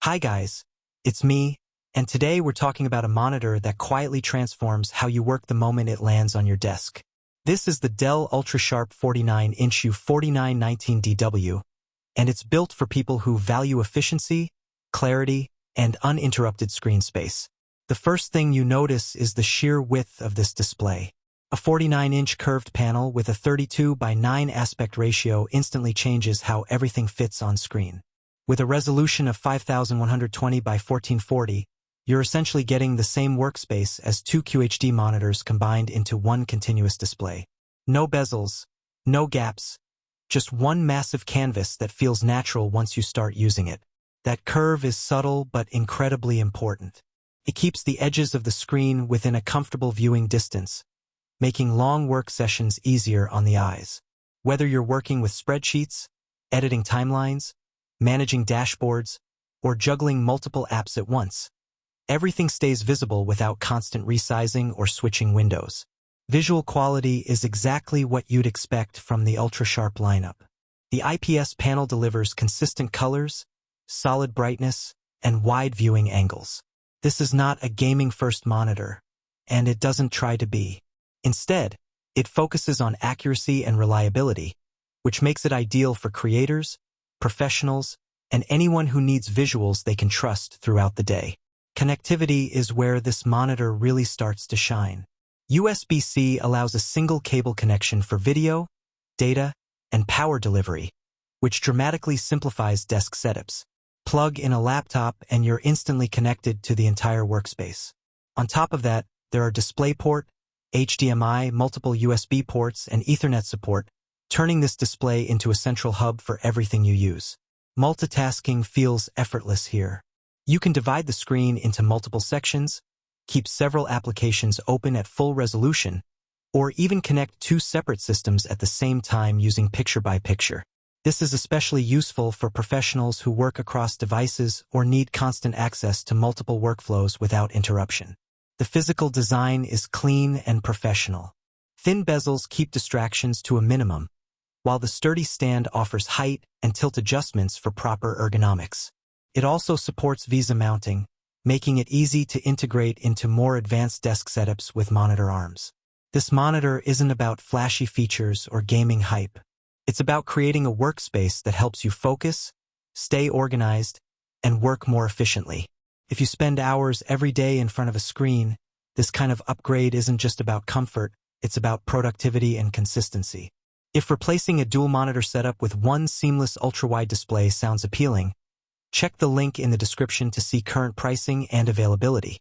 Hi guys, it's me, and today we're talking about a monitor that quietly transforms how you work the moment it lands on your desk. This is the Dell UltraSharp 49-inch U4919DW, and it's built for people who value efficiency, clarity, and uninterrupted screen space. The first thing you notice is the sheer width of this display. A 49-inch curved panel with a 32:9 aspect ratio instantly changes how everything fits on screen. With a resolution of 5120 by 1440, you're essentially getting the same workspace as two QHD monitors combined into one continuous display. No bezels, no gaps, just one massive canvas that feels natural once you start using it. That curve is subtle but incredibly important. It keeps the edges of the screen within a comfortable viewing distance, making long work sessions easier on the eyes. Whether you're working with spreadsheets, editing timelines, managing dashboards, or juggling multiple apps at once, everything stays visible without constant resizing or switching windows. Visual quality is exactly what you'd expect from the UltraSharp lineup. The IPS panel delivers consistent colors, solid brightness, and wide viewing angles. This is not a gaming-first monitor, and it doesn't try to be. Instead, it focuses on accuracy and reliability, which makes it ideal for creators, professionals, and anyone who needs visuals they can trust throughout the day. Connectivity is where this monitor really starts to shine. USB-C allows a single cable connection for video, data, and power delivery, which dramatically simplifies desk setups. Plug in a laptop and you're instantly connected to the entire workspace. On top of that, there are DisplayPort, HDMI, multiple USB ports, and Ethernet support, turning this display into a central hub for everything you use. Multitasking feels effortless here. You can divide the screen into multiple sections, keep several applications open at full resolution, or even connect two separate systems at the same time using picture-by-picture. This is especially useful for professionals who work across devices or need constant access to multiple workflows without interruption. The physical design is clean and professional. Thin bezels keep distractions to a minimum, while the sturdy stand offers height and tilt adjustments for proper ergonomics. It also supports VESA mounting, making it easy to integrate into more advanced desk setups with monitor arms. This monitor isn't about flashy features or gaming hype. It's about creating a workspace that helps you focus, stay organized, and work more efficiently. If you spend hours every day in front of a screen, this kind of upgrade isn't just about comfort, it's about productivity and consistency. If replacing a dual monitor setup with one seamless ultra-wide display sounds appealing, check the link in the description to see current pricing and availability.